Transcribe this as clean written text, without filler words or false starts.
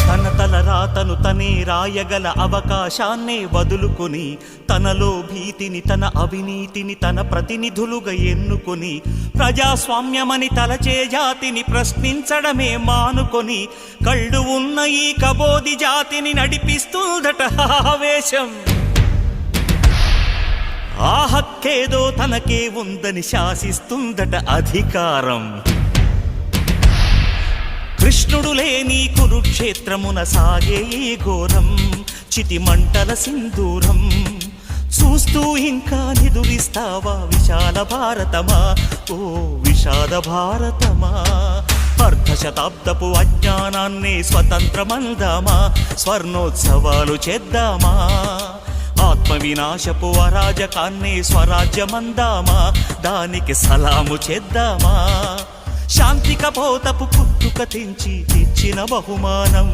తన తల రాతను తనే రాయగల అవకాశాన్నే వదులుకొని తనలో భీతిని తన అవినీతిని తన ప్రతినిధులుగా ఎన్నుకొని ప్రజాస్వామ్యమని తలచే జాతిని ప్రశ్నించడమే మానుకొని కళ్ళు ఉన్న ఈ కబోది జాతిని నడిపిస్తుందట ఆవేశం. ఆ హక్కేదో తనకే ఉందని శాసిస్తుందట అధికారం. కృష్ణుడు లేని కురుక్షేత్రమున సాగే ఈ ఘోరం చితి మంటల సింధూరం. చూస్తూ ఇంకా నిదురిస్తావా విశాల భారతమా, ఓ విషాద భారతమా. అర్ధ శతాబ్దపు అజ్ఞానాన్ని స్వతంత్రమందామా, స్వర్ణోత్సవాలు చేద్దామా. ఆత్మ వినాశపు అరాజకాన్ని స్వరాజ్యమందామా, దానికి సలాము చేద్దామా. శాంతి కపోతపు పుట్టుక తెంచి తెచ్చిన బహుమానం